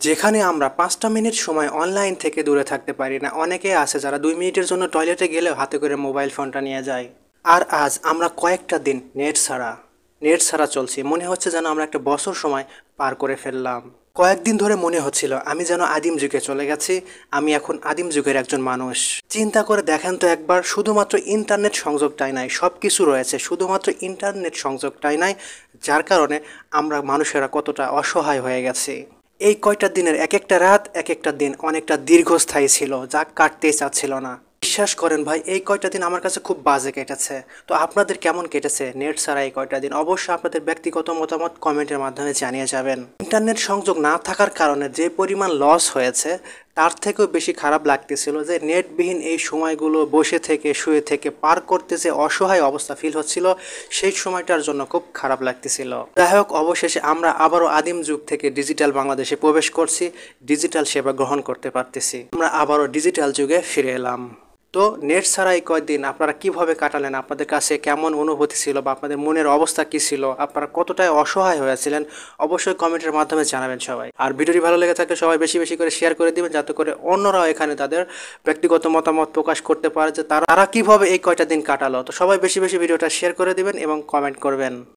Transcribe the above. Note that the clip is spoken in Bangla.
যেখানে আমরা ৫টা মিনিট সময় অনলাইন থেকে দূরে থাকতে পারি না। অনেকেই আছে যারা ২ মিনিটের জন্য টয়লেটে গেলেও হাতে করে মোবাইল ফোনটা নিয়ে যায়। আর আজ আমরা কয়েকটা দিন নেট ছাড়া চলছি। মনে হচ্ছে যেন আমরা একটা বছর সময় পার করে ফেললাম। কয়েকদিন ধরে মনে হচ্ছিল আমি যেন আদিম যুগে চলে গেছি। আমি এখন আদিম যুগের একজন মানুষ। চিন্তা করে দেখেন তো একবার, শুধুমাত্র ইন্টারনেট সংযোগটাই নাই, সব কিছু রয়েছে, শুধুমাত্র ইন্টারনেট সংযোগটাই নাই, যার কারণে আমরা মানুষেরা কতটা অসহায় হয়ে গেছি। এই কয়টা দিনের এক একটা রাত, এক একটা দিন অনেকটা দীর্ঘস্থায়ী ছিল, যা কাটতেই চাচ্ছিল না। বিশ্বাস করেন ভাই, এই কয়টা দিন আমার কাছে খুব বাজে কেটেছে। তো আপনাদের কেমন কেটেছে নেট ছাড়া এই কয়টা দিন? অবশ্যই আপনাদের ব্যক্তিগত মতামত কমেন্টের মাধ্যমে জানিয়ে যাবেন। ইন্টারনেট সংযোগ না থাকার কারণে যে পরিমাণ লস হয়েছে, তার থেকেও বেশি খারাপ লাগতেছিল যে নেটবিহীন এই সময়গুলো বসে থেকে শুয়ে থেকে পার করতে যে অসহায় অবস্থা ফিল হচ্ছিল, সেই সময়টার জন্য খুব খারাপ লাগতেছিল। যাই হোক, অবশেষে আমরা আবারও আদিম যুগ থেকে ডিজিটাল বাংলাদেশে প্রবেশ করছি, ডিজিটাল সেবা গ্রহণ করতে পারতেছি। আমরা আবারও ডিজিটাল যুগে ফিরে এলাম। তো নেট ছাড়া এই কয়েকদিন আপনারা কিভাবে কাটালেন? আপনাদের কাছে কেমন অনুভূতি ছিল বা আপনাদের মনের অবস্থা কি ছিল? আপনারা কতটাই অসহায় হয়েছিলেন? অবশ্যই কমেন্টের মাধ্যমে জানাবেন সবাই। আর ভিডিওটি ভালো লেগে থাকলে সবাই বেশি বেশি করে শেয়ার করে দিবেন, যাতে করে অন্যরাও এখানে তাদের ব্যক্তিগত মতামত প্রকাশ করতে পারে যে তারা কিভাবে এই কয়টা দিন কাটালো। তো সবাই বেশি বেশি ভিডিওটা শেয়ার করে দিবেন এবং কমেন্ট করবেন।